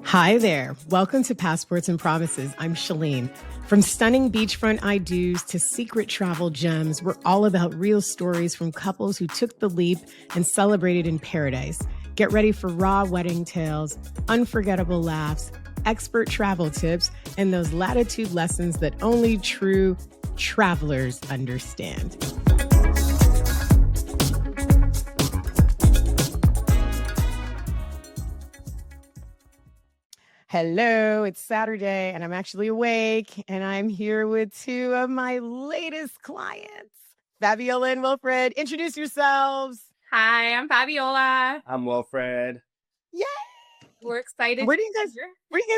Hi there. Welcome to Passports and Promises. I'm Shalene. From stunning beachfront I-dos to secret travel gems, we're all about real stories from couples who took the leap and celebrated in paradise. Get ready for raw wedding tales, unforgettable laughs, expert travel tips, and those latitude lessons that only true travelers understand. Hello, it's Saturday and I'm actually awake and I'm here with two of my latest clients, Fabiola and Wilfred. Introduce yourselves. Hi, I'm Fabiola. I'm Wilfred. Yay! We're excited. Where do you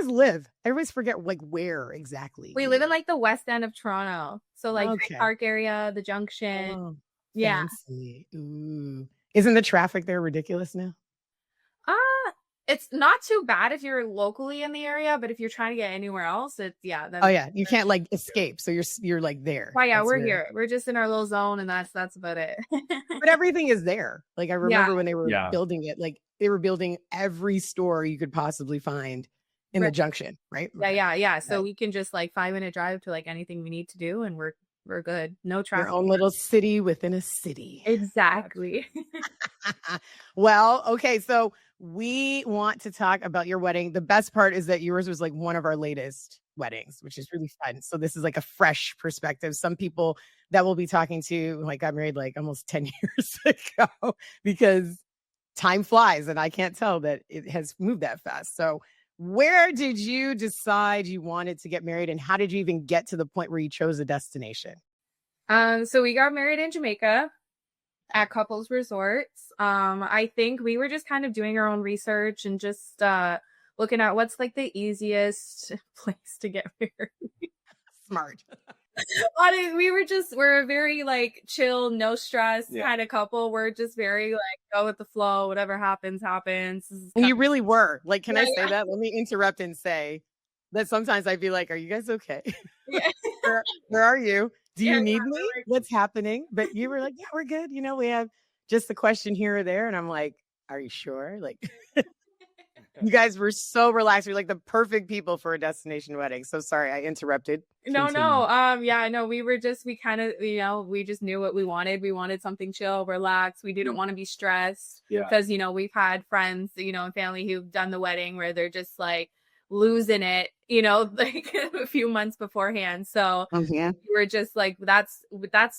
guys live? I always forget where exactly. We live in like the west end of Toronto. So like Okay. Park area, the Junction. Oh, yeah. fancy. Ooh. Isn't the traffic there ridiculous now? It's not too bad if you're locally in the area, but if you're trying to get anywhere else, You can't like escape. So you're like there. Why? Yeah, we're here. We're just in our little zone, and that's about it. But everything is there. Like I remember when they were building it, like they were building every store you could possibly find in the Junction, right? Yeah. So we can just like 5-minute drive to like anything we need to do, and we're good. No traffic. Your own little city within a city. Exactly. Well, okay. So we want to talk about your wedding. The best part is that yours was like one of our latest weddings, which is really fun. So this is like a fresh perspective. Some people that we'll be talking to like got married like almost 10 years ago because time flies and I can't tell that it has moved that fast. So where did you decide you wanted to get married and how did you even get to the point where you chose a destination? So we got married in Jamaica at Couples Resorts. I think we were just kind of doing our own research and just looking at what's like the easiest place to get married. Smart. We're a very like chill, no stress kind of couple. We're just very like go with the flow. Whatever happens. And you really were. Like, can I say that? Let me interrupt and say that sometimes I'd be like, are you guys okay? Yeah. Where are you? Do you need me? Like, what's happening? But you were like, yeah, we're good. You know, we have just a question here or there. And I'm like, are you sure? Like, you guys were so relaxed. You're like the perfect people for a destination wedding. So sorry, I interrupted. No. We kind of, we just knew what we wanted. We wanted something chill, relaxed. We didn't want to be stressed because, we've had friends, and family who've done the wedding where they're just like losing it, like a few months beforehand. So we were just like, that's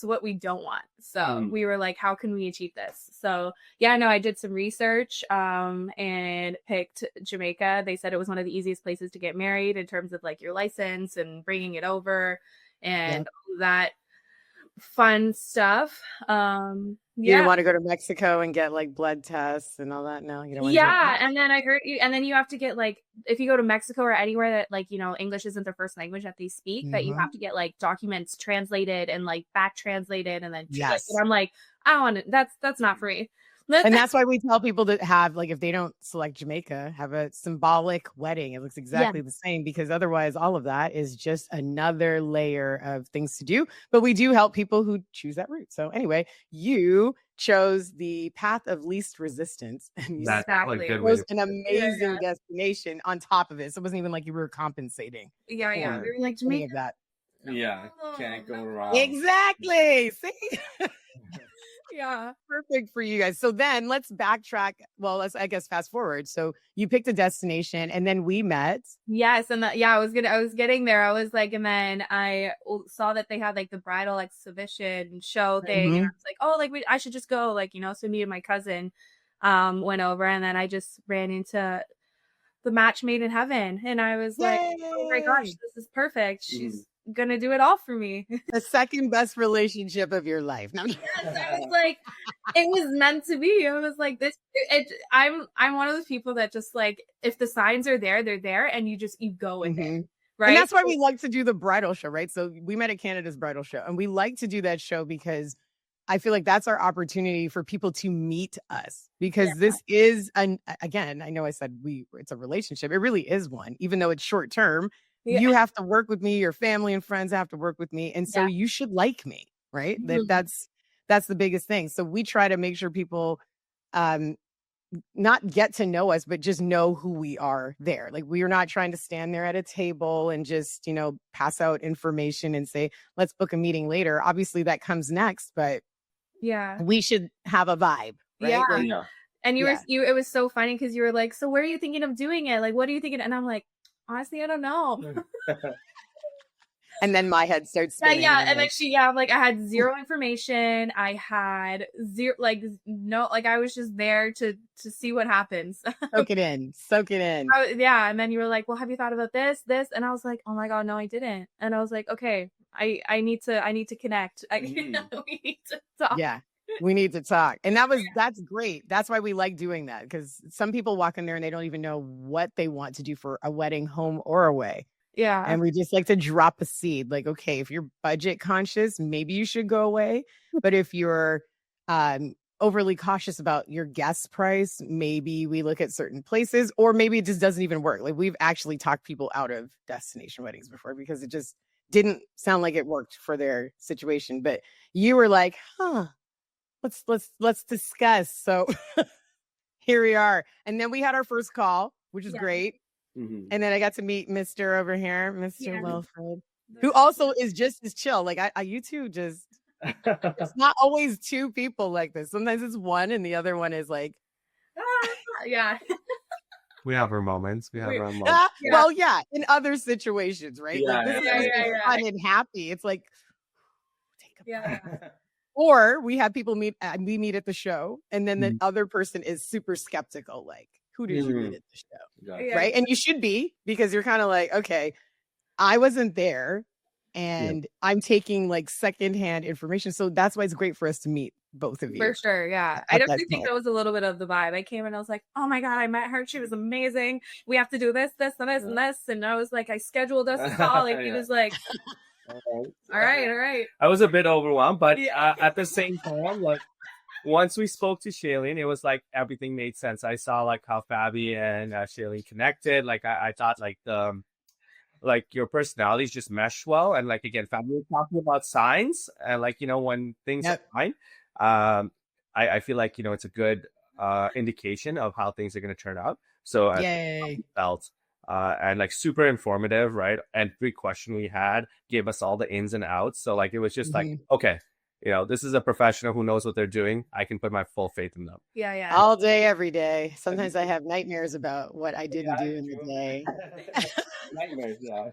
what we don't want. So we were like, how can we achieve this? So I did some research and picked Jamaica. They said it was one of the easiest places to get married in terms of like your license and bringing it over and all that fun stuff. You didn't want to go to Mexico and get like blood tests and all that. No, you don't want to. And then I heard and then you have to get like if you go to Mexico or anywhere that like English isn't their first language that they speak, that you have to get like documents translated and like back translated and then and I'm like, I don't want to. That's not for me. And that's why we tell people to have, like, if they don't select Jamaica, have a symbolic wedding. It looks exactly the same because otherwise all of that is just another layer of things to do. But we do help people who choose that route. So anyway, you chose the path of least resistance. And you chose an amazing destination on top of it. So it wasn't even like you were compensating. We were like, Jamaica. That. Can't go wrong. Exactly. See? Yeah. Perfect for you guys. So then let's backtrack. Well, let's, I guess, fast forward. So you picked a destination and then we met. Yes. And I was getting there. I was like, and then I saw that they had like the bridal exhibition show thing. And I was like, oh, like I should just go, like, so me and my cousin went over and then I just ran into the match made in heaven. And I was like, oh my gosh, this is perfect. She's gonna do it all for me. The second best relationship of your life. No. Yes, I was like, it was meant to be. I was like, I'm one of those people that just like, if the signs are there, they're there, and you go with it. Right. And that's why we like to do the bridal show, right? So we met at Canada's bridal show, and we like to do that show because I feel like that's our opportunity for people to meet us, because this is again, I know I said it's a relationship. It really is one, even though it's short term. You have to work with me, your family and friends have to work with me. And so you should like me, right? That's the biggest thing. So we try to make sure people not get to know us, but just know who we are there. Like, we are not trying to stand there at a table and just, pass out information and say, let's book a meeting later. Obviously that comes next, but we should have a vibe, right? Yeah. And it was so funny because you were like, so where are you thinking of doing it? Like, what are you thinking? And I'm like, honestly, I don't know. And then my head starts spinning. Yeah. And then I'm like, I had zero information. I had zero, I was just there to see what happens. Soak it in. And then you were like, well, have you thought about this? And I was like, oh my God, no, I didn't. And I was like, okay, I need to connect. We need to talk. Yeah. We need to talk. And that's great. That's why we like doing that, because some people walk in there and they don't even know what they want to do for a wedding, home or away. Yeah. And we just like to drop a seed. Like, okay, if you're budget conscious, maybe you should go away. But if you're overly cautious about your guest price, maybe we look at certain places, or maybe it just doesn't even work. Like, we've actually talked people out of destination weddings before because it just didn't sound like it worked for their situation. But you were like, let's discuss. So here we are. And then we had our first call, which is great. Mm-hmm. And then I got to meet Mr. over here, Mr. Wilfred, who also is just as chill. Like, you two just, it's not always two people like this. Sometimes it's one and the other one is like, yeah. We have our moments. Well, yeah, in other situations, right? Yeah, like, this is fun and happy. It's like, take a breath. Or we have people meet at the show, and then the other person is super skeptical. Like, who did you meet at the show? Yeah. Right? And you should be, because you're kind of like, okay, I wasn't there and I'm taking like secondhand information. So that's why it's great for us to meet both of you. For sure. Yeah. I definitely think that was a little bit of the vibe. I came and I was like, oh my God, I met her. She was amazing. We have to do this, this, and this, and this. And I was like, I scheduled us a call. Like, he was like, all right. I was a bit overwhelmed, but at the same time, like, once we spoke to Shalene, it was like everything made sense. I saw like how Fabi and Shalene connected. Like, I thought like your personalities just mesh well. And like, again, Fabi was talking about signs and like, when things are fine. I feel like, it's a good indication of how things are going to turn out. So I felt and like super informative, right? And every question we had gave us all the ins and outs. So like, it was just like, okay, this is a professional who knows what they're doing. I can put my full faith in them. Yeah. All day, every day. Sometimes I have nightmares about what I didn't do in the day. Nightmares, yeah.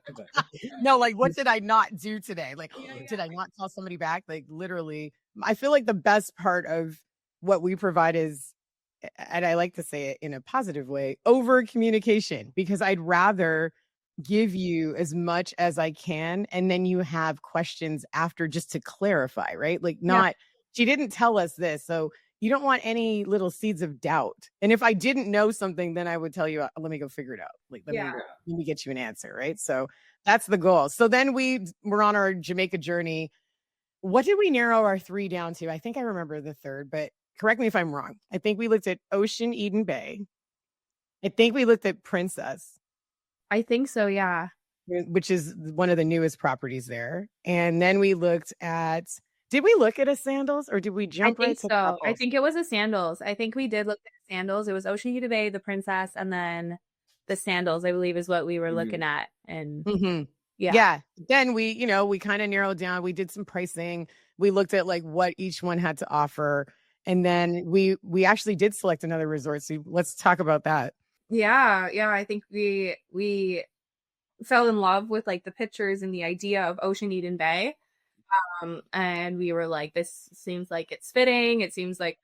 No, like, what did I not do today? Like, did I not call somebody back? Like, literally, I feel like the best part of what we provide is, and I like to say it in a positive way, over communication, because I'd rather give you as much as I can, and then you have questions after just to clarify, right? Like, she didn't tell us this, so you don't want any little seeds of doubt. And if I didn't know something, then I would tell you, let me go figure it out. Like, let me get you an answer, right? So that's the goal. So then we were on our Jamaica journey. What did we narrow our 3 down to? I think I remember the third, but correct me if I'm wrong. I think we looked at Ocean Eden Bay. I think we looked at Princess. I think so, yeah. Which is one of the newest properties there. And then we looked at, did we look at a Sandals, or did we jump right to Couples? I think it was a Sandals. I think we did look at Sandals. It was Ocean Eden Bay, the Princess, and then the Sandals, I believe, is what we were looking at. And yeah. Then we kind of narrowed down. We did some pricing. We looked at like what each one had to offer. And then we actually did select another resort. So let's talk about that. Yeah. I think we fell in love with like the pictures and the idea of Ocean Eden Bay. And we were like, this seems like it's fitting. It seems like,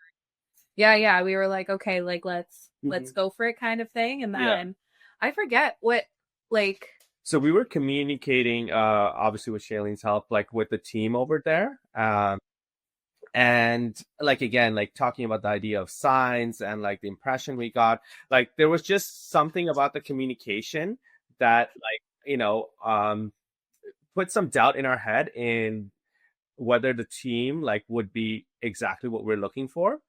we were like, okay, like let's go for it, kind of thing. And then I forget what, like. So we were communicating, obviously with Shalene's help, like with the team over there. And like, again, like talking about the idea of signs and like the impression we got, like there was just something about the communication that like, put some doubt in our head in whether the team like would be exactly what we're looking for.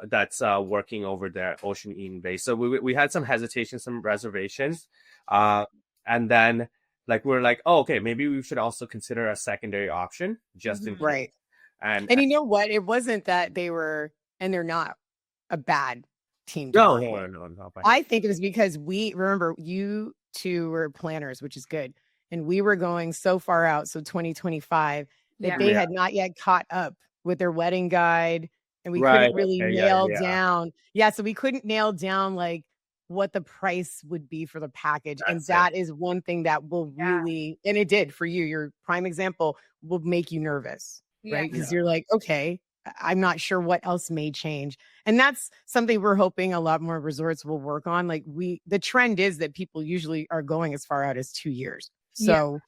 That's working over there at Ocean Eden Bay. So we had some hesitation, some reservations. And then like, we're like, oh, okay, maybe we should also consider a secondary option just in case. Right. And you know what? It wasn't that they were, and they're not a bad team. No. I think it was because remember, you two were planners, which is good. And we were going so far out, so 2025, that they had not yet caught up with their wedding guide. And we couldn't really nail down. Yeah, so we couldn't nail down like what the price would be for the package. And that is one thing that will really, and it did for you, your prime example, will make you nervous, right? Because you're like, okay, I'm not sure what else may change. And that's something we're hoping a lot more resorts will work on. Like the trend is that people usually are going as far out as 2 years. So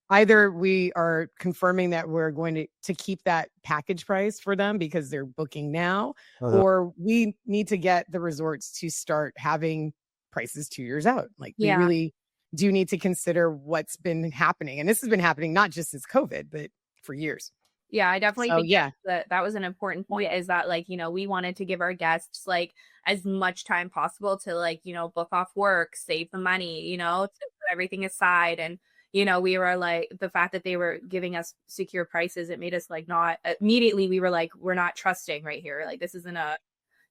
either we are confirming that we're going to keep that package price for them because they're booking now, or we need to get the resorts to start having prices 2 years out. Like we really do need to consider what's been happening. And this has been happening not just since COVID, but for years. Yeah, I definitely think that was an important point, is that like, you know, we wanted to give our guests like as much time possible to like, you know, book off work, save the money, you know, to put everything aside. And, you know, we were like, the fact that they were giving us secure prices, it made us like not immediately, we were like, we're not trusting right here. Like this isn't a,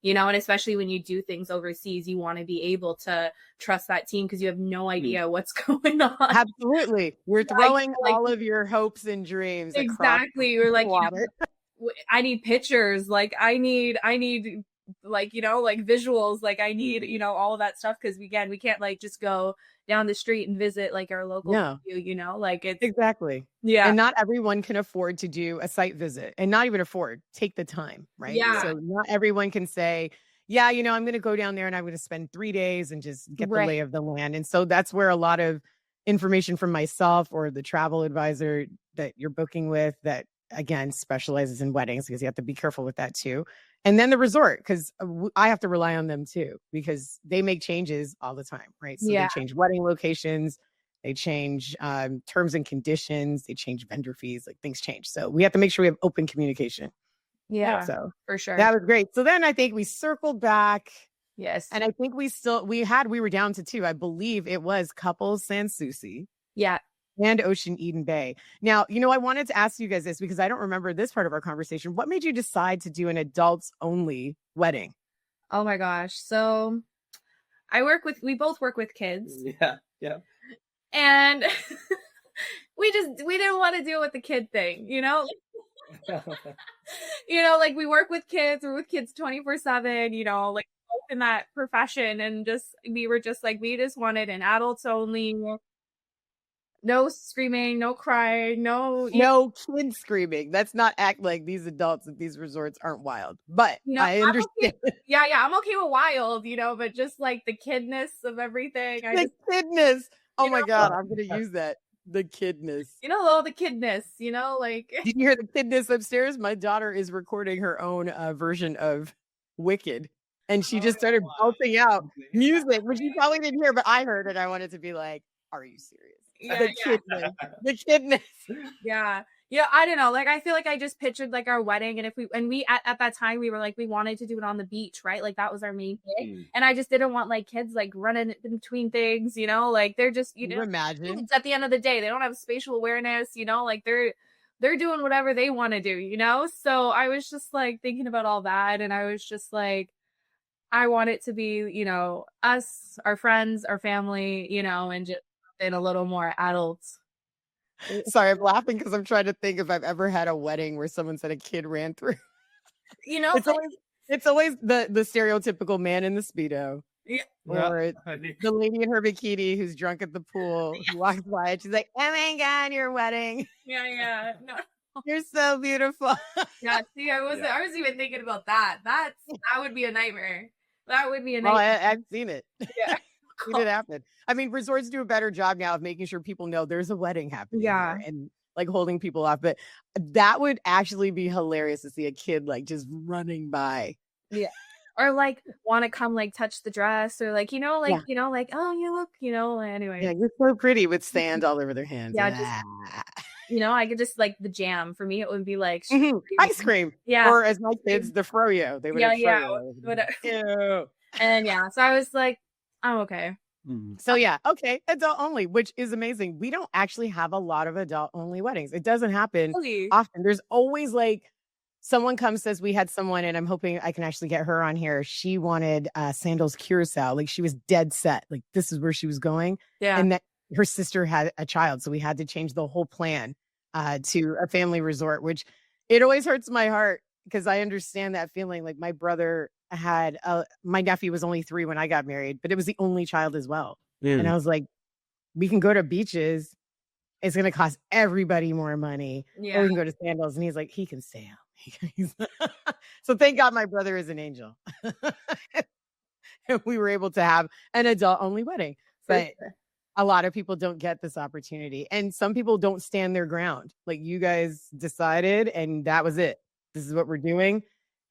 you know, and especially when you do things overseas, you want to be able to trust that team because you have no idea what's going on. Absolutely. We're throwing all of your hopes and dreams. Exactly. We're like, you know, I need pictures. Like I need like, you know, like visuals. Like I need, you know, all of that stuff. Cause we can't like just go down the street and visit like our local, you know, like it's exactly. Yeah. And not everyone can afford to do a site visit, and not even take the time. Right. Yeah. So not everyone can say, yeah, you know, I'm going to go down there and I'm going to spend 3 days and just get the lay of the land. And so that's where a lot of information from myself or the travel advisor that you're booking with, that again specializes in weddings, because you have to be careful with that too. And then the resort, because I have to rely on them too, because they make changes all the time, right? So they change wedding locations, they change terms and conditions, they change vendor fees, like things change. So we have to make sure we have open communication. Yeah, so for sure. That was great. So then I think we circled back. Yes. And I think we were down to 2. I believe it was Couples Sans Souci. Yeah. And Ocean Eden Bay. Now, you know, I wanted to ask you guys this because I don't remember this part of our conversation. What made you decide to do an adults only wedding? Oh my gosh. So we both work with kids. Yeah. And we didn't want to deal with the kid thing, you know? You know, like we work with kids, we're with kids 24/7, you know, like in that profession, and we just wanted an adults only. No screaming, no crying, no kid screaming. Let's not act like these adults at these resorts aren't wild. But no, I understand. I'm okay with wild, you know, but just like the kidness of everything. Kidness. Oh my God, I'm gonna use that. The kidness. You know, all the kidness, you know, like. Did you hear the kidness upstairs? My daughter is recording her own version of Wicked. And she just started belting out music, which you probably didn't hear, but I heard it. I wanted to be like, are you serious? The kidness. Yeah. Yeah, I don't know. Like, I feel like I just pictured like our wedding, and we at that time we were like, we wanted to do it on the beach, right? Like that was our main thing. And I just didn't want like kids like running in between things, you know, like they're just, you know, imagine at the end of the day, they don't have spatial awareness, you know, like they're doing whatever they want to do, you know? So I was just like thinking about all that, and I was just like, I want it to be, you know, us, our friends, our family, you know, and just in a little more adults. Sorry, I'm laughing because I'm trying to think if I've ever had a wedding where someone said a kid ran through. You know, it's always the stereotypical man in the Speedo. Yeah. Or the lady in her bikini who's drunk at the pool who walks by and she's like, oh my God, your wedding. Yeah. No. You're so beautiful. Yeah, see, I was even thinking about that. That would be a nightmare. That would be a nightmare. Well, I've seen it. Yeah. Seen it happen. I mean, resorts do a better job now of making sure people know there's a wedding happening. Yeah. And like holding people off. But that would actually be hilarious to see a kid like just running by. Yeah. Or like want to come like touch the dress, or like, you know, like, you know, like, oh, you look, you know, anyway. Yeah, you're so pretty with sand all over their hands. Yeah. Just, you know, I could just like the jam. For me, it would be like ice cream. Yeah. Or as my kids, the froyo. They would have froyo. Ew. And so I was like, I'm okay. So okay, adult only, which is amazing. We don't actually have a lot of adult only weddings. It doesn't happen often. There's always like someone comes, says we had someone, and I'm hoping I can actually get her on here. She wanted sandals curacao. Like she was dead set. Like this is where she was going. Yeah. And that her sister had a child. So we had to change the whole plan to a family resort, which it always hurts my heart because I understand that feeling. Like my brother had, my nephew was only 3 when I got married, but it was the only child as well. And I was like, we can go to beaches. It's going to cost everybody more money. Or we can go to sandals. And he's like, he can stay out. So thank God my brother is an angel. And we were able to have an adult only wedding. But a lot of people don't get this opportunity. And some people don't stand their ground. Like you guys decided and that was it. This is what we're doing.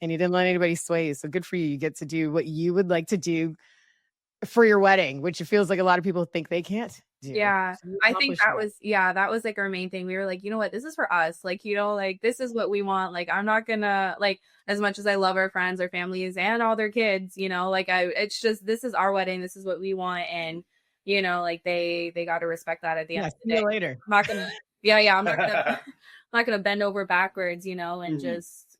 And you didn't let anybody sway you. So good for you. You get to do what you would like to do for your wedding, which it feels like a lot of people think they can't do. Yeah. So I think that was like our main thing. We were like, you know what, this is for us. Like, you know, like this is what we want. Like, I'm not gonna, like, as much as I love our friends, our families, and all their kids, you know, like it's just, this is our wedding. This is what we want. And, you know, like they got to respect that at the end of the day. See you later. I'm not gonna, I'm not gonna bend over backwards, you know, and just,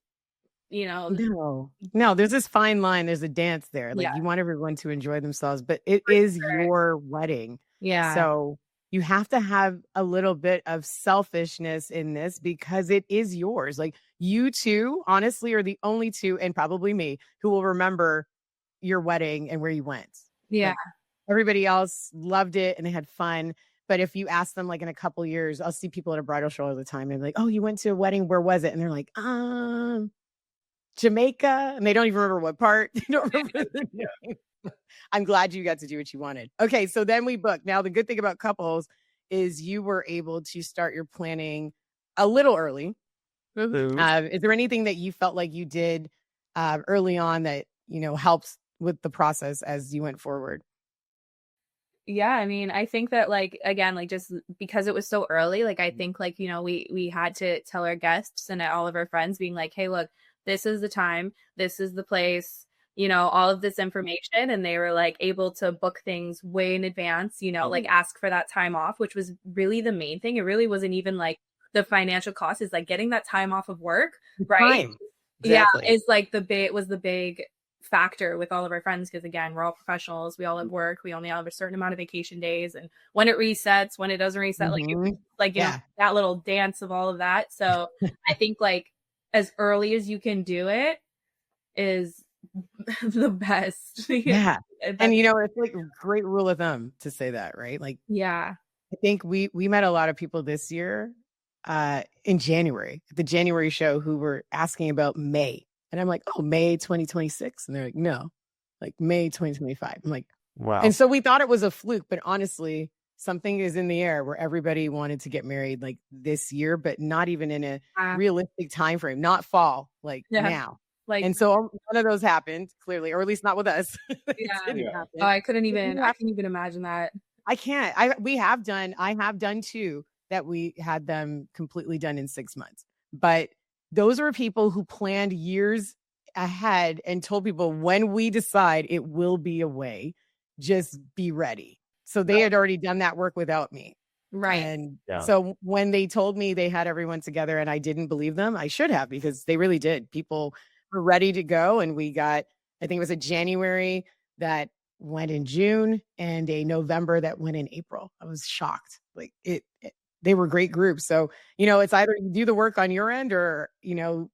you know. No, there's this fine line. There's a dance there. Like you want everyone to enjoy themselves, but it is your wedding. Yeah. So you have to have a little bit of selfishness in this because it is yours. Like you two, honestly, are the only two, and probably me, who will remember your wedding and where you went. Yeah. Like, everybody else loved it and they had fun. But if you ask them, like in a couple years, I'll see people at a bridal show all the time and like, oh, you went to a wedding. Where was it? And they're like, Jamaica. And they don't even remember what part. They don't remember the name. I'm glad you got to do what you wanted. Okay. So then we booked. Now, the good thing about couples is you were able to start your planning a little early. Is there anything that you felt like you did early on that, you know, helps with the process as you went forward? Yeah, I mean, I think that like, again, like just because it was so early, like I think like, you know, we had to tell our guests and all of our friends being like, hey, look, this is the time, this is the place, you know, all of this information. And they were like able to book things way in advance, you know, like ask for that time off, which was really the main thing. It really wasn't even like the financial cost, is like getting that time off of work, right? Exactly. Yeah, is like the big factor with all of our friends, because again, we're all professionals, we all at work, we only have a certain amount of vacation days, and when it resets, when it doesn't reset, like you know, that little dance of all of that. So I think like as early as you can do it is the best. And you know, it's like a great rule of thumb to say that, right? Like I think we met a lot of people this year in January at the January show who were asking about May. And I'm like, oh, May 2026. And they're like, no, like May 2025. I'm like, wow. And so we thought it was a fluke, but honestly, something is in the air where everybody wanted to get married like this year, but not even in a realistic time frame, not fall, like now. Like, and so none of those happened clearly, or at least not with us. Oh, I couldn't even imagine that. I can't. I have done two that we had them completely done in 6 months, but those were people who planned years ahead and told people, when we decide it will be away, just be ready. So they had already done that work without me. Right. And so when they told me they had everyone together and I didn't believe them, I should have, because they really did. People were ready to go. And we got, I think it was a January that went in June and a November that went in April. I was shocked. Like they were great groups. So, you know, it's either you do the work on your end or, you know,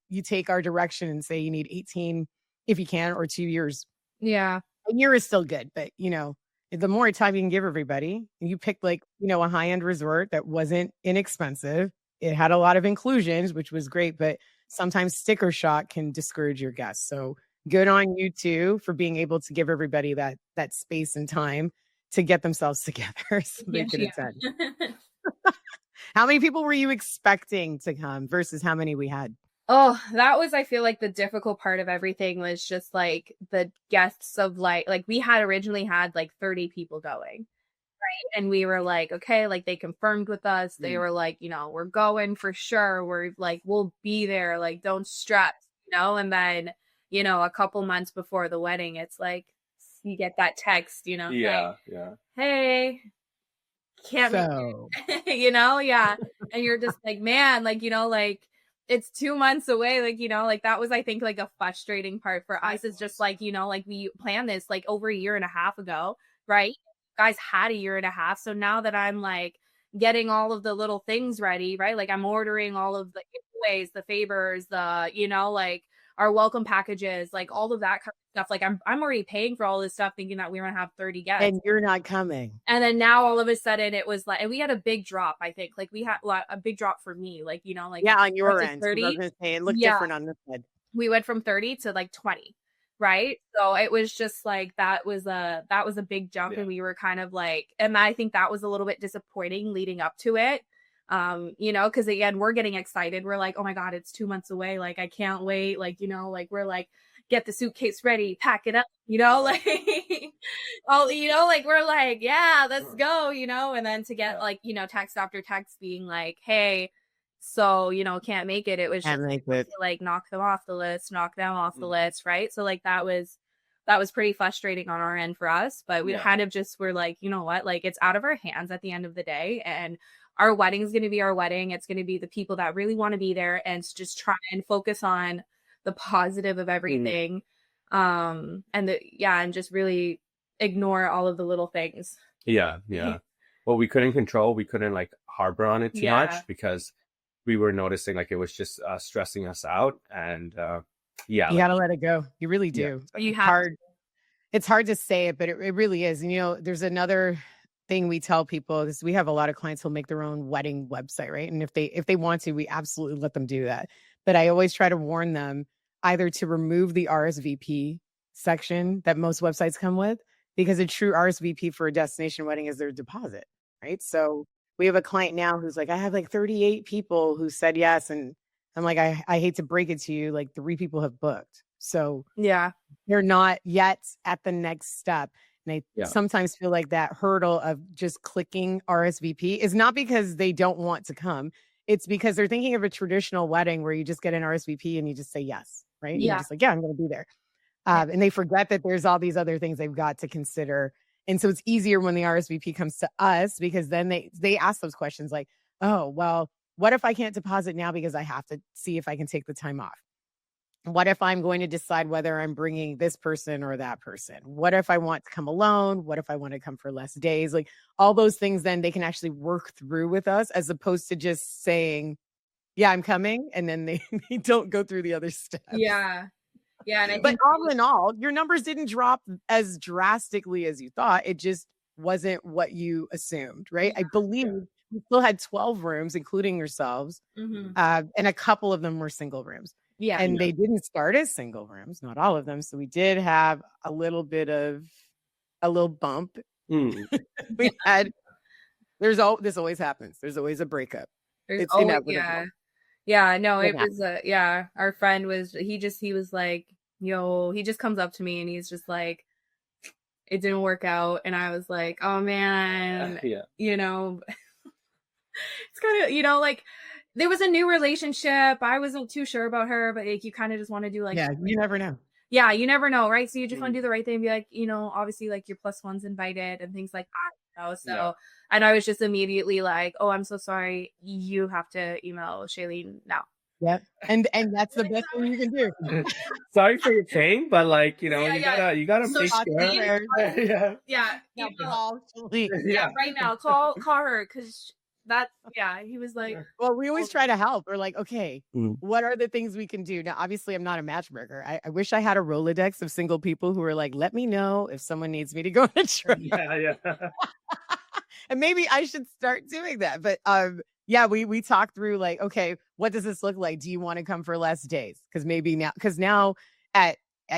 you take our direction and say you need 18 if you can, or 2 years. Yeah. A year is still good, but you know, the more time you can give everybody, you picked like, you know, a high-end resort that wasn't inexpensive. It had a lot of inclusions, which was great, but sometimes sticker shock can discourage your guests. So good on you too for being able to give everybody that space and time to get themselves together so they could attend. How many people were you expecting to come versus how many we had? Oh, that was, I feel like the difficult part of everything was just like the guests of like we had originally had like 30 people going. Right. And we were like, okay, like they confirmed with us. They were like, you know, we're going for sure. We're like, we'll be there. Like, don't stress, you know? And then, you know, a couple months before the wedding, it's like, you get that text, you know? Hey, can't, you know? Yeah. And you're just like, man, like, you know, like it's 2 months away. Like, you know, like that was, I think, like a frustrating part for us. Is just like, you know, like we planned this like over a year and a half ago, right? Guys had a year and a half. So now that I'm like getting all of the little things ready, right? Like I'm ordering all of the giveaways, the favors, the, you know, like our welcome packages, like all of that kind of stuff. Like I'm already paying for all this stuff thinking that we were gonna have 30 guests. And you're not coming. And then now all of a sudden it was like, and we had a big drop, I think. Like we had a big drop for me, like, you know, like on your end. 30. I was gonna say, it looked different on this side. We went from 30 to like 20. Right. So it was just like, that was a big jump. And we were kind of like, and I think that was a little bit disappointing leading up to it. You know, because again, we're getting excited. We're like, oh my God, it's 2 months away. Like, I can't wait. Like, you know, like we're like, get the suitcase ready, pack it up, you know, like, oh, you know, like we're like, yeah, let's go, you know, and then to get like, you know, text after text being like, hey, so, you know, can't make it. It was just like knock them off the list, knock them off the list. Right. So like that was pretty frustrating on our end for us, but we kind of just were like, you know what, like it's out of our hands at the end of the day. And our wedding is going to be our wedding. It's going to be the people that really want to be there, and just try and focus on the positive of everything. And just really ignore all of the little things. Yeah. What we couldn't control, we couldn't like harbor on it too much, because we were noticing like it was just stressing us out. And you gotta let it go. You really do. You have it's hard to say it, but it really is. And you know, there's another thing we tell people is we have a lot of clients who'll make their own wedding website, right? And if they want to, we absolutely let them do that. But I always try to warn them either to remove the RSVP section that most websites come with, because a true RSVP for a destination wedding is their deposit, right? So we have a client now who's like, I have like 38 people who said yes. And I'm like, I hate to break it to you, like 3 people have booked. So they're not yet at the next step. And I sometimes feel like that hurdle of just clicking RSVP is not because they don't want to come. It's because they're thinking of a traditional wedding where you just get an RSVP and you just say yes, right? Yeah. You're just like, I'm going to be there. And they forget that there's all these other things they've got to consider. And so it's easier when the RSVP comes to us, because then they ask those questions like, oh, well, what if I can't deposit now because I have to see if I can take the time off? What if I'm going to decide whether I'm bringing this person or that person? What if I want to come alone? What if I want to come for less days? Like all those things, then they can actually work through with us, as opposed to just saying, yeah, I'm coming. And then they don't go through the other steps. Yeah. And but all in all, your numbers didn't drop as drastically as you thought. It just wasn't what you assumed, right? I believe we still had 12 rooms, including yourselves. And a couple of them were single rooms. Yeah. And they didn't start as single rooms, not all of them. So we did have a little bump. We had, this always happens. There's always a breakup. It's inevitable. Yeah, no, it was, our friend was, he was like, yo, he just comes up to me and he's just like, it didn't work out. And I was like, oh man, you know, it's kind of, you know, like there was a new relationship. I wasn't too sure about her, but like, you kind of just want to do like, you never know. Yeah, you never know, right? So you just want to do the right thing and be like, you know, obviously like your plus one's invited and things like that, you know? So, and I was just immediately like, oh, I'm so sorry. You have to email Shalene now. Yep. And that's the best thing you can do. Sorry for your pain, but like, you know, you gotta so make sure. Right now, call her, because that's, he was like, well, we always try to help. We're like, okay, what are the things we can do? Now, obviously I'm not a matchmaker. I wish I had a Rolodex of single people who were like, let me know if someone needs me to go on a trip. And maybe I should start doing that. But we talked through like, okay, what does this look like? Do you want to come for less days? Because now at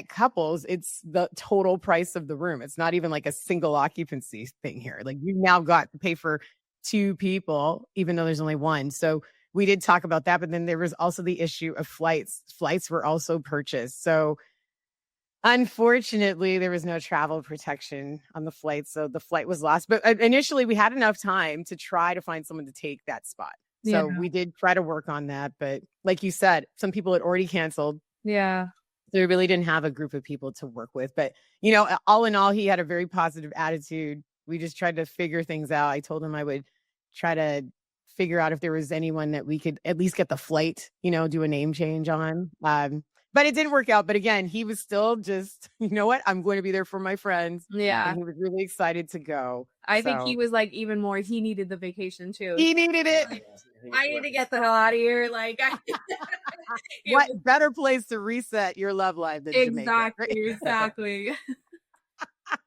couples, it's the total price of the room. It's not even like a single occupancy thing here. Like you now got to pay for 2 people, even though there's only 1. So we did talk about that. But then there was also the issue of flights. Flights were also purchased. So unfortunately, there was no travel protection on the flight. So the flight was lost. But initially, we had enough time to try to find someone to take that spot. So we did try to work on that. But like you said, some people had already canceled. Yeah. So we really didn't have a group of people to work with. But, you know, all in all, he had a very positive attitude. We just tried to figure things out. I told him I would try to figure out if there was anyone that we could at least get the flight, do a name change on. But it didn't work out. But again, he was still just, you know what? I'm going to be there for my friends. Yeah. And he was really excited to go. I think he was like even more, he needed the vacation too. He needed it. I need to get the hell out of here. Like, what better place to reset your love life than Jamaica? Right? Exactly.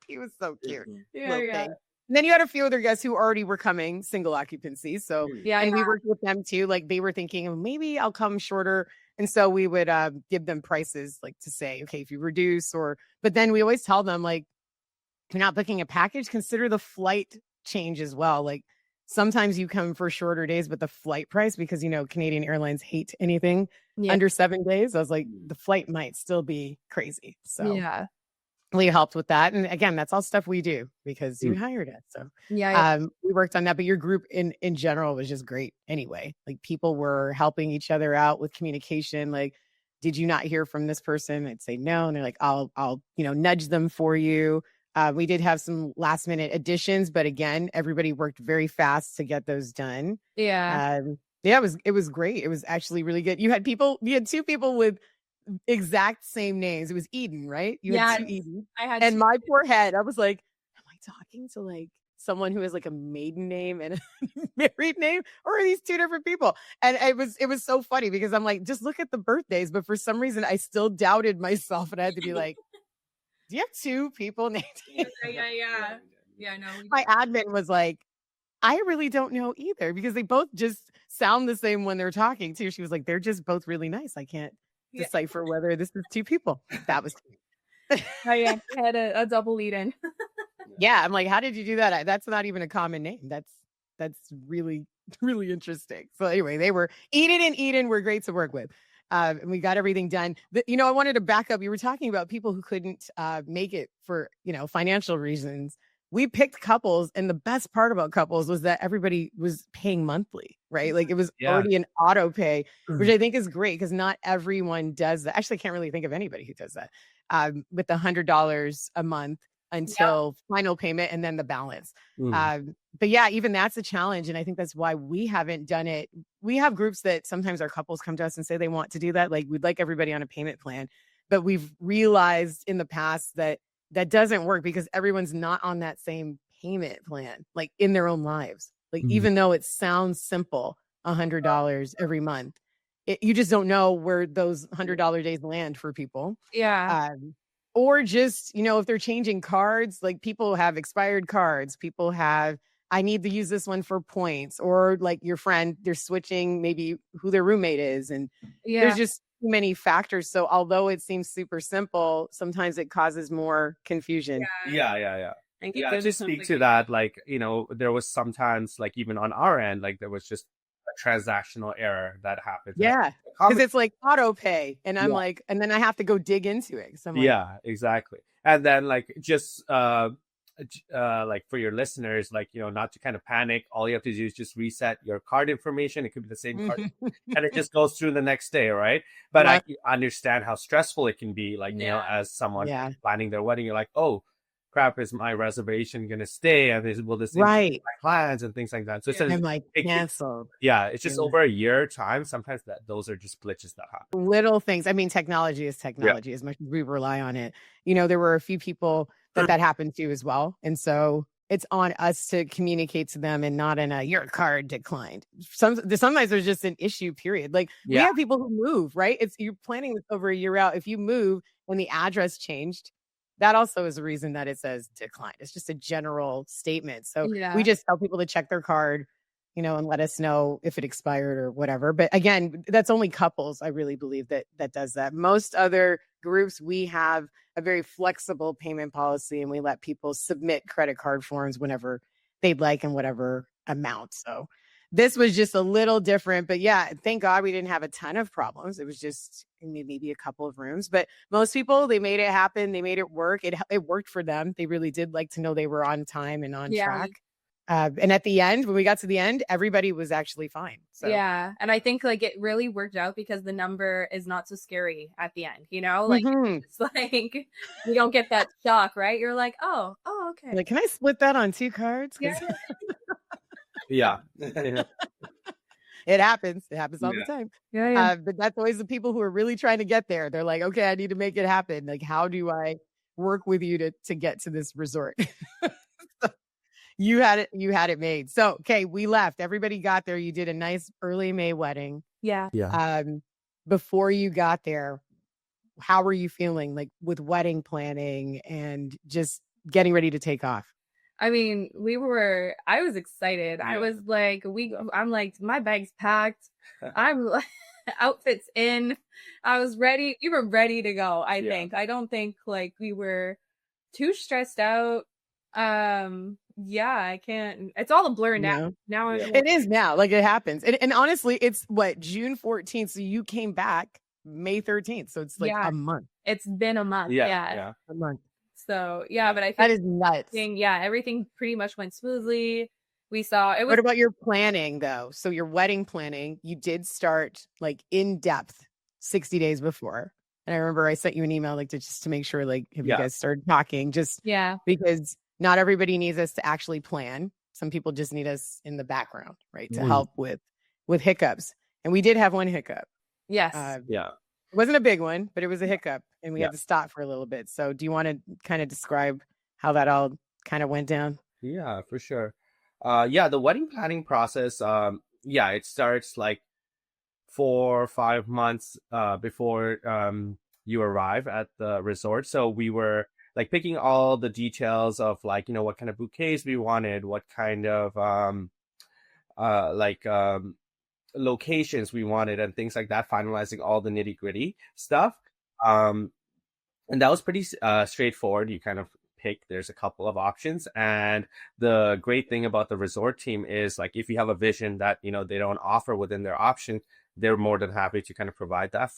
He was so cute. Yeah. And then you had a few other guests who already were coming, single occupancy. So and we worked with them too. Like they were thinking, maybe I'll come shorter. And so we would give them prices, like to say, okay, if you reduce but then we always tell them, like, if you're not booking a package, consider the flight change as well. Like sometimes you come for shorter days, but the flight price, because, Canadian Airlines hate anything under 7 days. I was like, the flight might still be crazy. So we helped with that. And again, that's all stuff we do because you hired us. So we worked on that. But your group in general was just great anyway. Like people were helping each other out with communication. Like, did you not hear from this person? I'd say no. And they're like, I'll nudge them for you. We did have some last minute additions, but again, everybody worked very fast to get those done. It was great. It was actually really good. You had 2 people with exact same names. It was Eden, right? You had 2 Eden. And my poor head, I was like, am I talking to like someone who has like a maiden name and a married name, or are these 2 different people? And it was so funny because I'm like, just look at the birthdays. But for some reason, I still doubted myself, and I had to be like, do you have 2 people named? Yeah. No. My admin was like, I really don't know either, because they both just sound the same when they're talking too. She was like, they're just both really nice. I can't decipher whether this is 2 people. That was I had a double lead in. Yeah, I'm like, how did you do that? That's not even a common name. That's really, really interesting. So anyway, they were Eden were great to work with. And we got everything done. I wanted to back up. You were talking about people who couldn't make it for, financial reasons. We picked couples, and the best part about couples was that everybody was paying monthly, right? Like it was already an auto pay, which I think is great because not everyone does that. Actually, I can't really think of anybody who does that with the $100 a month until final payment and then the balance. But yeah, even that's a challenge. And I think that's why we haven't done it. We have groups that sometimes our couples come to us and say they want to do that. Like we'd like everybody on a payment plan, but we've realized in the past that doesn't work because everyone's not on that same payment plan, like in their own lives. Like even though it sounds simple, $100 every month, you just don't know where those $100 days land for people. Or just, if they're changing cards, like people have expired cards, people have, I need to use this one for points, or like your friend, they're switching maybe who their roommate is. And there's just too many factors. So although it seems super simple, sometimes it causes more confusion. Yeah. To speak to that, like, there was sometimes like even on our end, like there was just a transactional error that happened. Because it's like auto pay, and I'm like, and then I have to go dig into it. So I'm like, exactly. And then like just like for your listeners, like, not to kind of panic, all you have to do is just reset your card information. It could be the same card and it just goes through the next day, right? But I understand how stressful it can be, like, as someone planning their wedding, you're like, oh crap, is my reservation gonna stay, and will this impact my plans and things like that? So I'm like, canceled. It's just over a year time. Sometimes those are just glitches that happen. Little things. I mean, technology is technology as much as we rely on it. There were a few people that happened to as well. And so it's on us to communicate to them, and not in your card declined. Sometimes there's just an issue, period. Like we have people who move, right? You're planning this over a year out. If you move and the address changed, that also is a reason that it says declined. It's just a general statement. So we just tell people to check their card, and let us know if it expired or whatever. But again, that's only couples, I really believe, that does that. Most other groups, we have a very flexible payment policy, and we let people submit credit card forms whenever they'd like and whatever amount. So this was just a little different, but thank God we didn't have a ton of problems. It was just maybe a couple of rooms, but most people, they made it happen. They made it work. It worked for them. They really did like to know they were on time and on track. And at the end, when we got to the end, everybody was actually fine. So. And I think like it really worked out because the number is not so scary at the end, like it's like you don't get that shock, right? You're like, oh, okay. Like, can I split that on 2 cards? Yeah. It happens. It happens all the Yeah. time. Yeah. But that's always the people who are really trying to get there. They're like, okay, I need to make it happen. Like, how do I work with you to get to this resort? You had it made. So, okay, we left. Everybody got there. You did a nice early May wedding. Yeah. Before you got there, how were you feeling like with wedding planning and just getting ready to take off? I mean, I was excited. Yeah. I was like, I'm like, my bag's packed. I'm like, outfits in. I was ready. We were ready to go. I think. I don't think like we were too stressed out. I can't. It's all a blur now. Now it is now. Like it happens. And honestly, it's what, June 14th. So you came back May 13th. So it's like a month. It's been a month. Yeah. A month. So but I think that is nuts. Everything pretty much went smoothly. We saw it. What about your planning though? So your wedding planning, you did start like in depth 60 days before. And I remember I sent you an email like just to make sure like have you guys started talking? Just because not everybody needs us to actually plan. Some people just need us in the background, right? To help with hiccups. And we did have one hiccup. Yes. It wasn't a big one, but it was a hiccup and we had to stop for a little bit. So do you want to kind of describe how that all kind of went down? Yeah, for sure. The wedding planning process, it starts like 4 or 5 months before you arrive at the resort. So we were like picking all the details of like, what kind of bouquets we wanted, what kind of locations we wanted and things like that, finalizing all the nitty gritty stuff. And that was pretty straightforward. You kind of pick, there's a couple of options. And the great thing about the resort team is like, if you have a vision that, they don't offer within their option, they're more than happy to kind of provide that.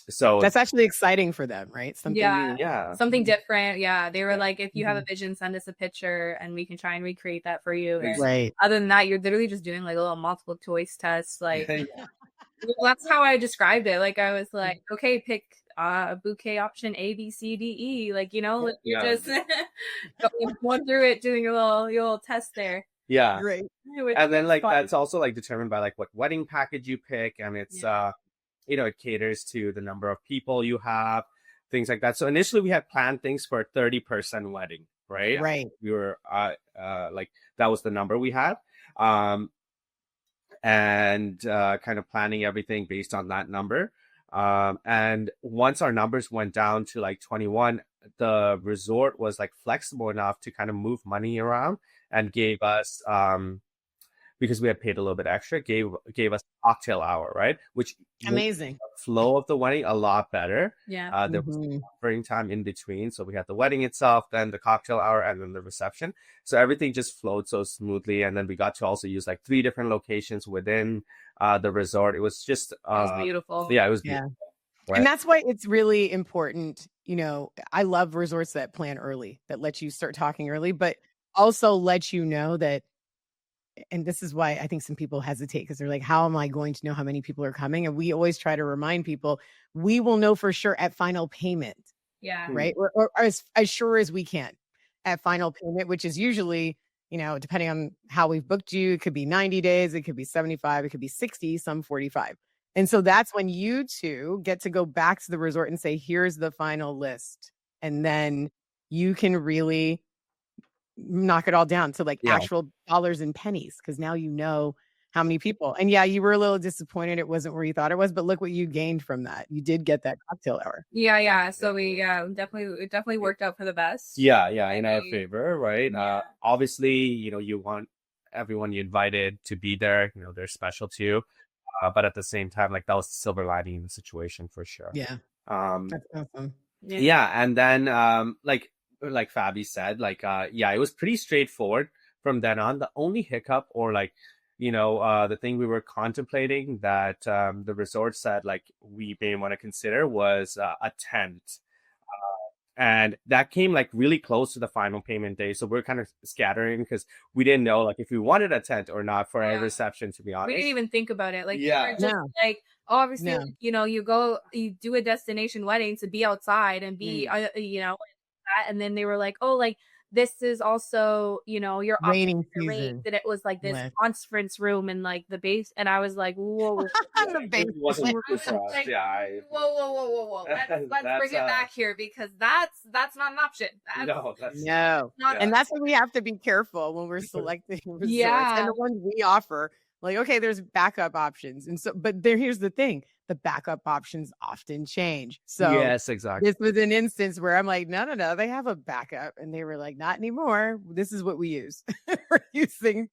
So that's actually exciting for them, right? Something new. Something different. Yeah. They were like, if you have a vision, send us a picture and we can try and recreate that for you. And right. Other than that, you're literally just doing like a little multiple choice test. Like that's how I described it. Like I was like, okay, pick bouquet option A, B, C, D, E. Like, you're just going through it, doing your little test there. Yeah. Great. And then like, that's also like determined by like what wedding package you pick. And it's, it caters to the number of people you have, things like that. So initially we had planned things for a 30-person wedding, right? Right. We were like, that was the number we had. And kind of planning everything based on that number. And once our numbers went down to like 21, the resort was like flexible enough to kind of move money around and gave us, because we had paid a little bit extra, gave us cocktail hour, right? Which amazing. The flow of the wedding a lot better. Yeah. There was offering time in between. So we had the wedding itself, then the cocktail hour, and then the reception. So everything just flowed so smoothly. And then we got to also use like 3 different locations within the resort. It was just it was beautiful. Yeah, it was beautiful. Right? And that's why it's really important. I love resorts that plan early, that let you start talking early, but also let you know that, and this is why I think some people hesitate because they're like, how am I going to know how many people are coming? And we always try to remind people, we will know for sure at final payment. Yeah. Right. Or as sure as we can at final payment, which is usually, depending on how we've booked you, it could be 90 days, it could be 75, it could be 60, some 45. And so that's when you two get to go back to the resort and say, here's the final list. And then you can really knock it all down to like actual dollars and pennies. Cause now you know how many people. And you were a little disappointed it wasn't where you thought it was, but look what you gained from that. You did get that cocktail hour. Yeah. So we it definitely worked out for the best. Yeah, in our favor, right? Obviously, you want everyone you invited to be there, they're special too. But at the same time, like that was the silver lining in the situation for sure. Yeah. That's awesome. Yeah. And then like Fabi said, like it was pretty straightforward from then on. The only hiccup or like the thing we were contemplating that the resort said like we may want to consider was a tent, and that came like really close to the final payment day, so we're kind of scattering because we didn't know like if we wanted a tent or not for our reception, to be honest. We didn't even think about it. Like we were just like, obviously you do a destination wedding to be outside and be and then they were like, oh, like this is also, you know, your Raining option season. and it was like this Yes. conference room and like the base, and I was like, whoa. The It basement. wasn't I working was for us. like, Yeah. whoa. Let's That's, bring it back here, because that's not an option. No, that's No. not And that's why we have to be careful when we're selecting resorts. Yeah. And the ones we offer, like, okay, there's backup options. And so, but here's the thing, the backup options often change. So yes, exactly. this was an instance where I'm like, no, they have a backup. And they were like, not anymore. This is what we use. We're using,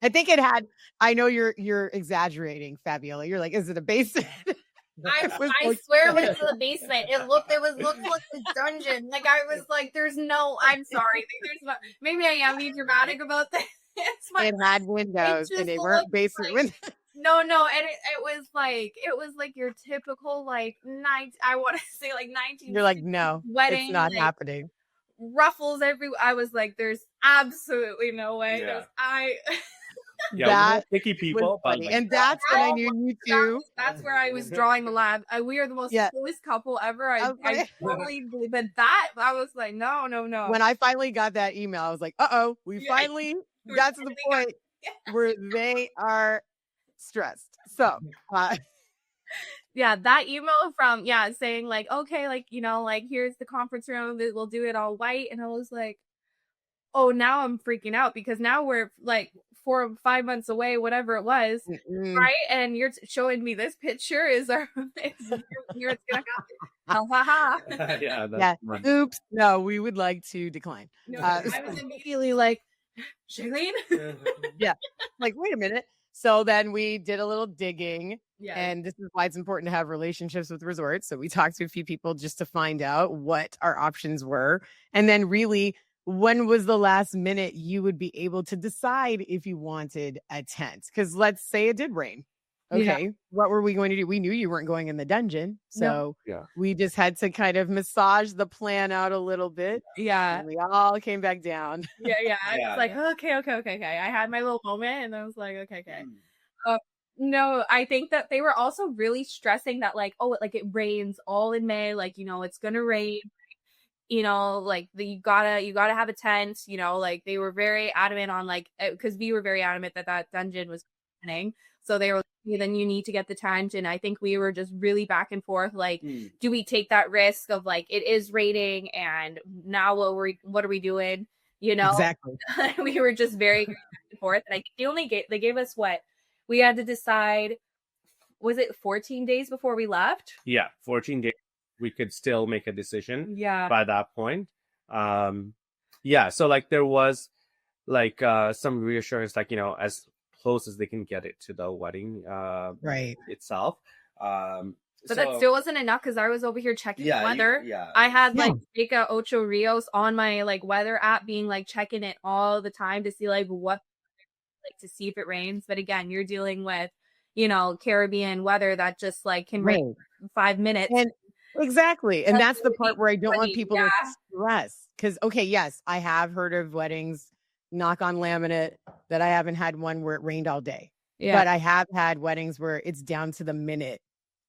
I think it had, I know you're exaggerating, Fabiola. You're like, is it a basement? I swear it was the basement. It looked like the dungeon. Like, I was like, there's no, I'm sorry. There's not, maybe I am being dramatic about this. It had windows and they weren't basement windows. No, and it was like your typical like I want to say like 19. You're like, no, wedding, it's not like, happening. Ruffles everywhere. I was like, there's absolutely no way. Yeah. Yeah, that we're picky people, but like, and that's when I knew you too. That's where I was drawing the line. We are the most coolest couple ever. I totally believe, but that I was like, no. When I finally got that email, I was like, we finally got to the point where they are stressed. So, that email from saying like, okay, like, you know, like, here's the conference room, we'll do it all white, and I was like, oh, now I'm freaking out, because now we're like 4 or 5 months away, whatever it was, right? And you're showing me this picture is it's gonna happen. Yeah. Oops. No, we would like to decline. No, I was immediately like, Shalene? Yeah. Like, wait a minute. So then we did a little digging. Yeah. And this is why it's important to have relationships with resorts. So we talked to a few people just to find out what our options were. And then really, when was the last minute you would be able to decide if you wanted a tent? Because let's say it did rain. Okay. What were we going to do? We knew you weren't going in the dungeon. So we just had to kind of massage the plan out a little bit. Yeah. And we all came back down. I was like, okay. I had my little moment and I was like, okay. No, I think that they were also really stressing that, like, oh, like, it rains all in May. Like, you know, it's going to rain. You know, like, you gotta have a tent, you know, like, they were very adamant on, like, because we were very adamant that dungeon was happening. So they were like, then you need to get the tent. And I think we were just really back and forth, like, do we take that risk of, like, it is raining and now what are we doing? You know, exactly. We were just very back and forth. And they gave us what we had to decide. Was it 14 days before we left? Yeah, 14 days. We could still make a decision by that point. So like there was like some reassurance, like, you know, as close as they can get it to the wedding itself. But that still wasn't enough, because I was over here checking the weather. I had like Jamaica Ocho Rios on my like weather app, being like checking it all the time to see like what, like, to see if it rains. But again, you're dealing with, you know, Caribbean weather that just like can rain 5 minutes. And exactly. And that's the part where I don't want people to stress. Because, okay, yes, I have heard of weddings, knock on laminate, that I haven't had one where it rained all day. Yeah. But I have had weddings where it's down to the minute.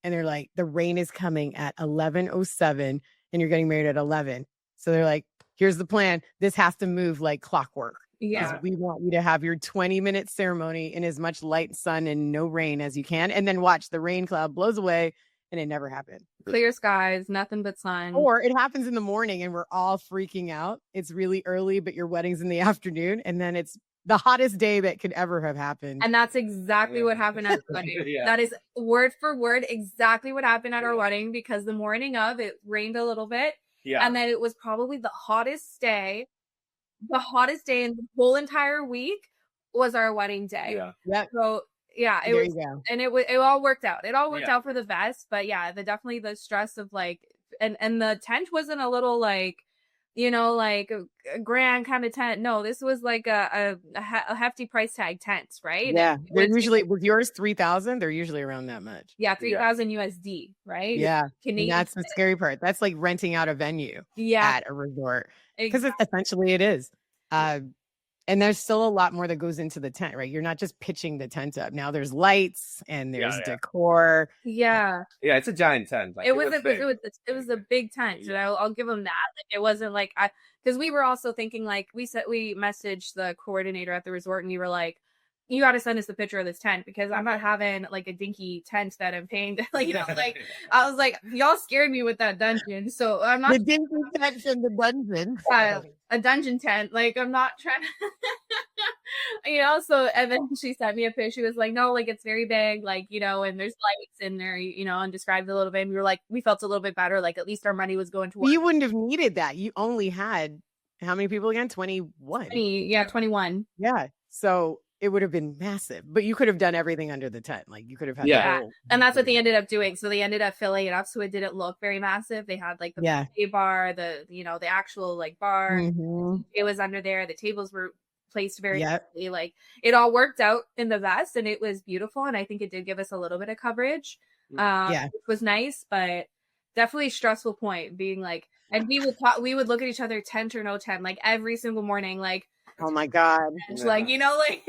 And they're like, the rain is coming at 11:07 and you're getting married at 11. So they're like, here's the plan. This has to move like clockwork. Yeah. We want you to have your 20-minute ceremony in as much light, sun, and no rain as you can. And then watch the rain cloud blows away. And it never happened. Clear skies, nothing but sun. Or it happens in the morning and we're all freaking out. It's really early, but your wedding's in the afternoon. And then it's the hottest day that could ever have happened. And that's exactly what happened at the wedding. That is word for word exactly what happened at our wedding, because the morning of it rained a little bit. Yeah. And then it was probably the hottest day in the whole entire week was our wedding day. Yeah. So it was, and it all worked out. It all worked out for the best. But definitely the stress of like, and the tent wasn't a little like, you know, like a grand kind of tent. No, this was like a hefty price tag tent, right? Yeah, they're usually, with yours 3,000. They're usually around that much. Yeah, 3,000 USD, right? Yeah, Canadian. And that's the scary part. That's like renting out a venue. At a resort, because essentially it is. And there's still a lot more that goes into the tent, right? You're not just pitching the tent up. Now there's lights and there's decor. Yeah. Yeah, it's a giant tent. Like, it was a big tent, and I'll give them that. Like, it wasn't like because we were also thinking, like, we messaged the coordinator at the resort, and we were like, you got to send us a picture of this tent, because I'm not having like a dinky tent that I'm paying to, like, you know, like, I was like, y'all scared me with that dungeon, so I'm not the dinky tent in the dungeon. A dungeon tent, like, I'm not trying to, you know. So, and then she sent me a picture. She was like, no, like, it's very big, like, you know, and there's lights in there, you know, and described it a little bit. And we were like, we felt a little bit better, like, at least our money was going to work. You wouldn't have needed that. You only had how many people again? 21. 21. Yeah. So it would have been massive, but you could have done everything under the tent. Like, you could have had and that's what they ended up doing. So they ended up filling it up, so it didn't look very massive. They had like the buffet bar, the, you know, the actual like bar. It was under there. The tables were placed very nicely. Like, it all worked out in the vest, and it was beautiful. And I think it did give us a little bit of coverage, which was nice, but definitely stressful point being like, and we would look at each other, tent or no tent, like every single morning, like, oh my God. Like, you know, like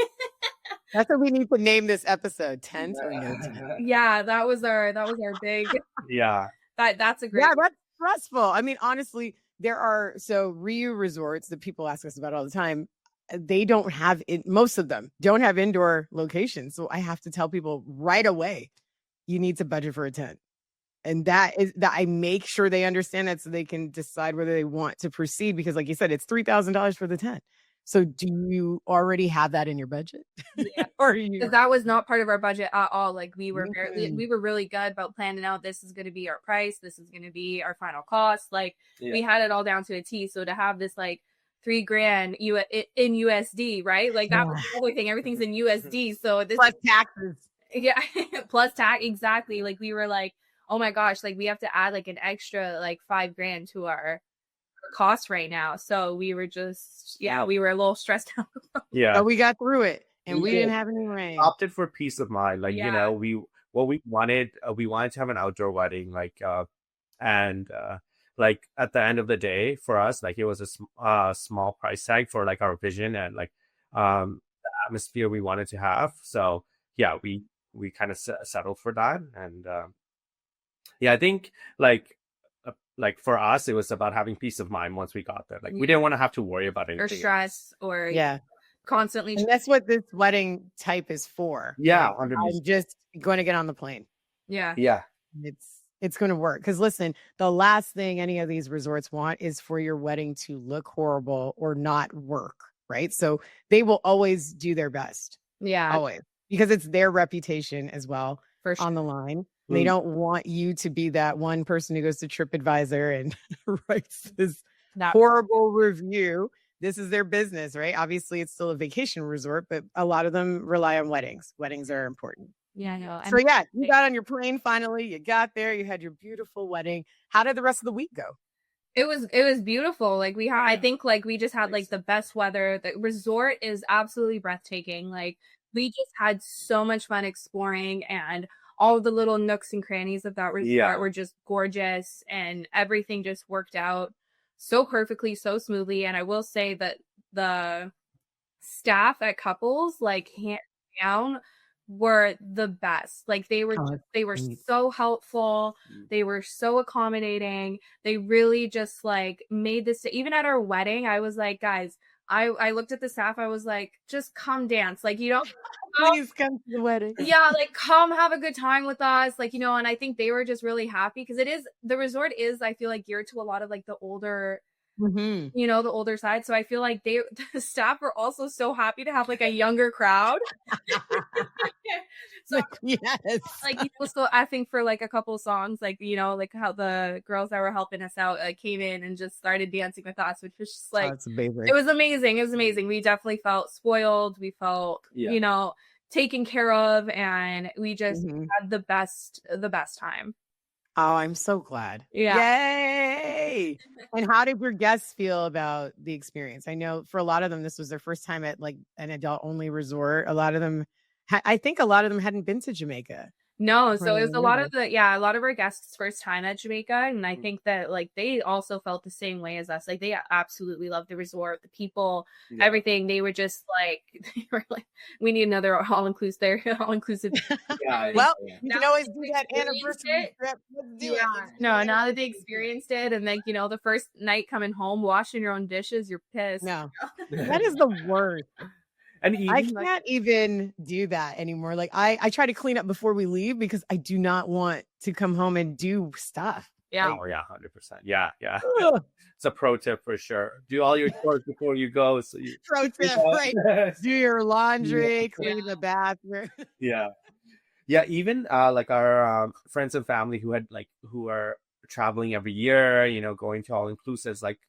that's what we need to name this episode, tent or no tent. Yeah, that was our big that's a great that's stressful. I mean, honestly, there are Ryu resorts that people ask us about all the time. They don't have it, most of them don't have indoor locations. So I have to tell people right away, you need to budget for a tent. And that I make sure they understand that, so they can decide whether they want to proceed, because like you said, it's $3,000 for the tent. So do you already have that in your budget? Yeah. Or that was not part of our budget at all. Like, we were we were really good about planning out, this is going to be our price, this is going to be our final cost. Like, we had it all down to a T. So to have this like $3,000 in USD, right? Like, that was the other thing. Everything's in USD. So this plus taxes. Yeah, plus tax. Exactly. Like, we were like, oh my gosh, like, we have to add like an extra like $5,000 to our cost right now. So we were just we were a little stressed out. But we got through it, and we didn't have any rain. Opted for peace of mind. Like, you know, we wanted to have an outdoor wedding, like like at the end of the day, for us, like, it was a small price tag for like our vision and like the atmosphere we wanted to have. So we kind of settled for that. And I think like for us, it was about having peace of mind once we got there. Like, we didn't want to have to worry about anything or stress or constantly. And that's what this wedding type is for. Yeah, like, I'm just going to get on the plane. Yeah. It's going to work. Because listen, the last thing any of these resorts want is for your wedding to look horrible or not work, right? So they will always do their best. Yeah, always, because it's their reputation as well on the line. They don't want you to be that one person who goes to TripAdvisor and writes this horrible review. This is their business, right? Obviously, it's still a vacation resort, but a lot of them rely on weddings. Weddings are important. Yeah, I know. So you got on your plane finally. You got there. You had your beautiful wedding. How did the rest of the week go? It was beautiful. Like, I think like we just had like the best weather. The resort is absolutely breathtaking. Like, we just had so much fun exploring, and all the little nooks and crannies of that resort were just gorgeous, and everything just worked out so perfectly, so smoothly. And I will say that the staff at Couples, like, hands down, were the best. Like, they were so helpful. They were so accommodating. They really just like made this, even at our wedding, I was like, guys, I looked at the staff, I was like, just come dance. Like, you know, please come to the wedding. Yeah, like, come have a good time with us. Like, you know, and I think they were just really happy, because the resort is, I feel like, geared to a lot of like the older, you know, the older side. So I feel like the staff were also so happy to have like a younger crowd. So like, you know, so I think for like a couple of songs, like, you know, like how the girls that were helping us out came in and just started dancing with us, which was just like, it was amazing. It was amazing. We definitely felt spoiled. We felt, you know, taken care of, and we just had the best time. Oh, I'm so glad. Yeah. Yay. And how did your guests feel about the experience? I know for a lot of them, this was their first time at like an adult only resort. A lot of them, I think a lot of them hadn't been to Jamaica. No, so it was a lot of Really? a lot of our guests' first time at Jamaica, and I think that like they also felt the same way as us. Like they absolutely loved the resort, the people, Yeah. everything. They were just like they were like, we need another all inclusive. Yeah. Well, Yeah. you Now can always that do they that experienced anniversary it, trip. Let's do it. yeah, Let's do no, the now that they anniversary trip. experienced it, and like the first night coming home, washing your own dishes, you're pissed. No, that is the worst. And I even like, can't even do that anymore. Like I try to clean up before we leave because I do not want to come home and do stuff. Yeah. Like, oh yeah, 100%. Yeah, yeah. ugh, It's a pro tip for sure. Do all your chores before you go. So you, pro you tip, know? right? Do your laundry, Yeah. clean the bathroom. Yeah. Yeah, even like our friends and family who are traveling every year, you know, going to all inclusives, like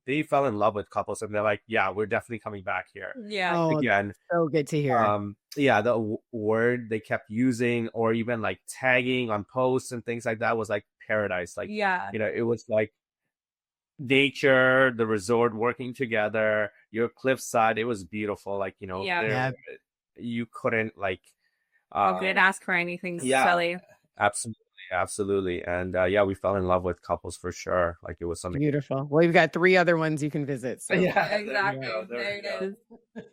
they fell in love with couples and they're like, yeah, we're definitely coming back here Yeah. Oh, again. so good to hear. Yeah, the word they kept using, or even like tagging on posts and things like that, was like paradise. Like, Yeah. you know, it was like nature, the resort working together, your cliffside. It was beautiful. Like, you know, Yeah. Yeah. you couldn't like, Oh, couldn't ask for anything yeah, silly. absolutely. And yeah, we fell in love with couples for sure. Like it was something. Beautiful. Well, you've got 3 other ones you can visit. So. Yeah, Exactly. there you There go.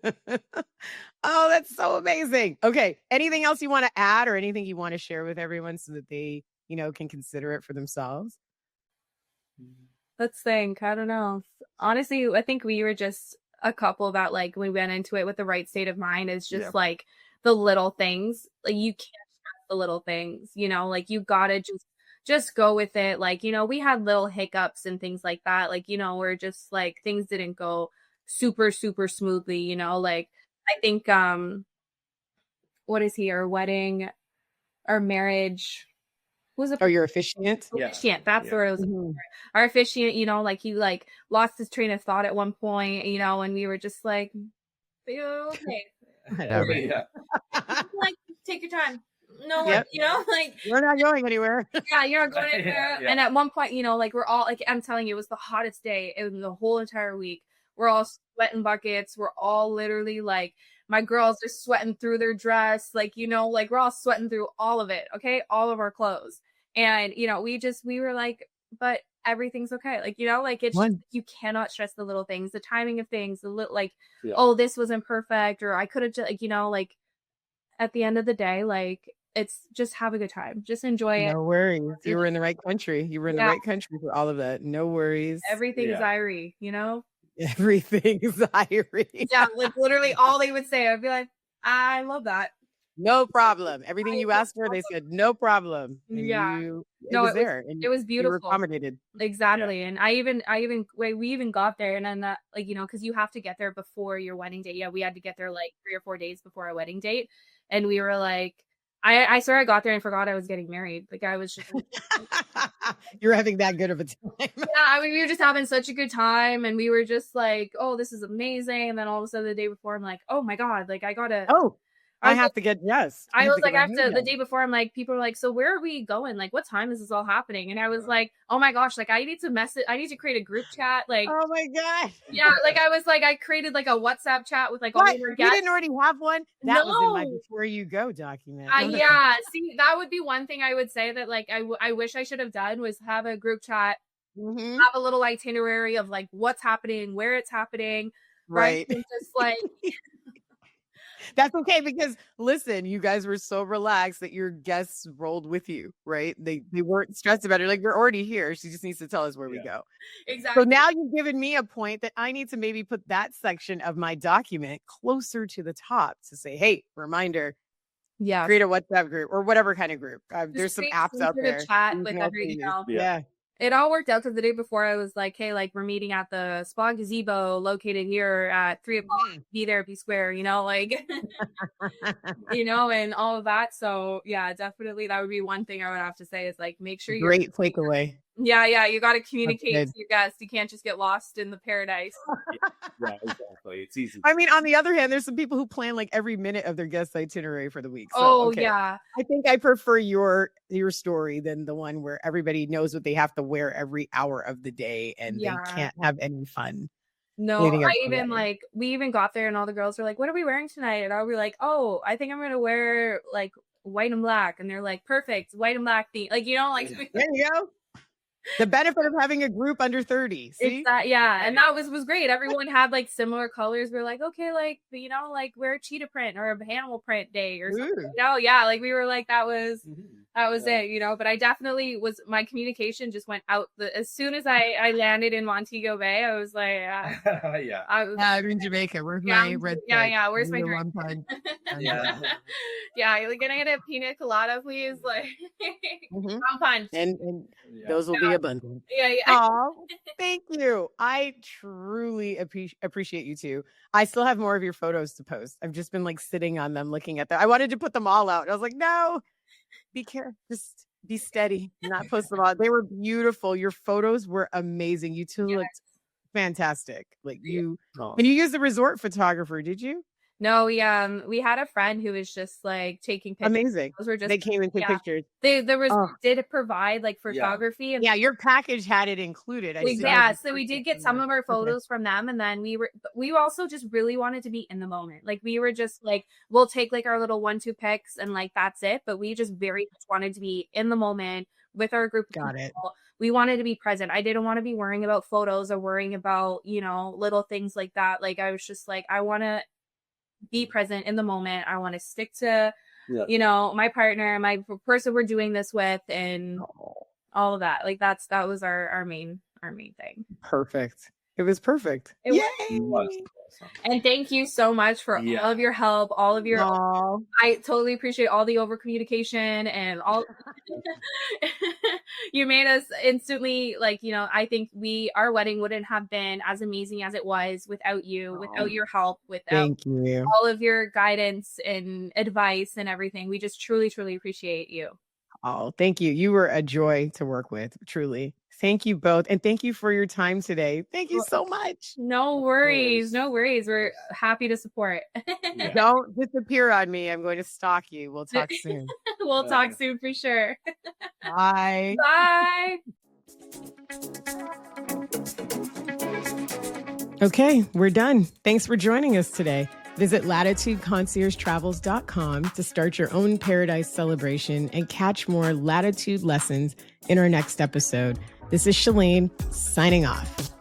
it is. Oh, that's so amazing. Okay. Anything else you want to add or anything you want to share with everyone so that they, you know, can consider it for themselves? Let's think. I don't know. Honestly, I think we were just a couple that like we went into it with the right state of mind. It's just Yeah. like the little things. Like you can't stress the little things, you know, like you gotta just go with it. Like, you know, we had little hiccups and things like that. Like, you know, we're just like things didn't go super, super smoothly, you know, like I think what is he, our wedding, our marriage was a Oh, your officiant? Yeah. officiant. That's Yeah. where it was. Mhm. Our officiant, you know, like he like lost his train of thought at one point, you know, and we were just like, okay, Whatever. Yeah. like take your time. No, Yep. you know, like We're not going anywhere. yeah, you're not going anywhere. Yeah. And at one point, you know, like we're all like I'm telling you, it was the hottest day in the whole entire week. We're all sweating buckets. We're all literally like my girls are sweating through their dress, like you know, like we're all sweating through all of it, okay, all of our clothes. And you know, we were like, but everything's okay, like you know, like it's just, you cannot stress the little things, the timing of things, the little like, Yeah. oh, this wasn't perfect, or I could have just like you know, like at the end of the day, like it's just have a good time, just enjoy it. No worries. You were in the right country. You were in the Yeah. right country for all of that. No worries. Everything is Yeah. Irie, you know? Everything is Irie. Yeah, like literally all they would say, I'd be like, I love that. No problem. Everything you asked for, they said no problem. And Yeah. it No, was there. And It was you were beautiful. accommodated. Exactly. And we even got there, and then that, like, you know, because you have to get there before your wedding date. Yeah, we had to get there like 3 or 4 days before our wedding date. And we were like, I swear I got there and forgot I was getting married. Like I was just You're having that good of a time. yeah, I mean, we were just having such a good time, and we were just like, oh, this is amazing. And then all of a sudden the day before, I'm like, oh my God, like I gotta Oh, I was have to get yes. I was like, get my after hair the done. day before, I'm like, people are like, so where are we going? Like, what time is this all happening? And I was like, oh my gosh, like I need to create a group chat. Like, Oh my God. yeah, like I was like, I created like a WhatsApp chat with like all What? of our You guests. didn't already have one? That was in my No. before you go document. Yeah, see, that would be one thing I would say that like I wish I should have done was have a group chat, Mhm. have a little itinerary of like what's happening, where it's happening, right? Right. And just like That's okay because listen, you guys were so relaxed that your guests rolled with you, right? They weren't stressed about it. Like we're already here. She just needs to tell us where we Yeah. go. exactly. So now you've given me a point that I need to maybe put that section of my document closer to the top to say, hey, reminder, Yeah. create a WhatsApp group or whatever kind of group. There's some create apps some out sort of there. chat you with can also every, you use. know. Yeah. It all worked out because the day before I was like, hey, like we're meeting at the spa gazebo located here at 3 o'clock. Be there, be square, you know, like you know, and all of that. So yeah, definitely that would be one thing I would have to say is like make sure you're Great takeaway. yeah, you got to communicate good. to your guests. You can't just get lost in the paradise. Yeah, exactly. It's easy. I mean, on the other hand, there's some people who plan like every minute of their guest itinerary for the week. So, Oh okay. yeah. I think I prefer your story than the one where everybody knows what they have to wear every hour of the day and Yeah. they can't have any fun. No, leading up I to the even wedding. like we even got there and all the girls were like, "What are we wearing tonight?" And I'll be like, "Oh, I think I'm gonna wear like white and black. And they're like, perfect, white and black theme. Like, you know, like there you go. The benefit of having a group under 30. See? It's that, yeah. And that was great. Everyone had like similar colors. We're like, okay, like, you know, like wear a cheetah print or a animal print day or something. You know, yeah. Like we were like, that was it, you know. But I definitely my communication just went out. As soon as I landed in Montego Bay, I was like, I'm in Jamaica. Where's my red? Yeah. Where's my drink? Yeah. Like, can I get a pina colada, please? Like, I'm fine. And those will be abundant. Yeah. Oh, thank you. I truly appreciate you too. I still have more of your photos to post. I've just been like sitting on them, looking at them. I wanted to put them all out. I was like, no, be careful. Just be steady. Not post them all. They were beautiful. Your photos were amazing. You two looked fantastic. Like and you used the resort photographer, did you? No, we had a friend who was just like taking pictures. Amazing. Those were just, they came and took pictures. There was did provide like photography and your package had it included. So we did get some of our photos from them, and then we also just really wanted to be in the moment. Like we were just like, we'll take like our little 1-2 pics and like that's it. But we just very much wanted to be in the moment with our group. Got it. We wanted to be present. I didn't want to be worrying about photos or worrying about, you know, little things like that. Like I was just like, I want to be present in the moment. I want to stick to, you know, my partner, my person we're doing this with, and all of that. Like that was our main thing. Perfect. It was perfect. It was. And thank you so much for all of your help, all of your. I totally appreciate all the over communication and all. You made us instantly, like, you know, I think our wedding wouldn't have been as amazing as it was without you, without your help, without all of your guidance and advice and everything. We just truly, truly appreciate you. Oh, thank you. You were a joy to work with, truly. Thank you both. And thank you for your time today. Thank you so much. No worries. No worries. We're happy to support. Don't disappear on me. I'm going to stalk you. We'll talk soon. We'll talk soon for sure. Bye. Bye. Okay, we're done. Thanks for joining us today. Visit latitudeconciergetravels.com to start your own paradise celebration and catch more Latitude lessons in our next episode. This is Shalene signing off.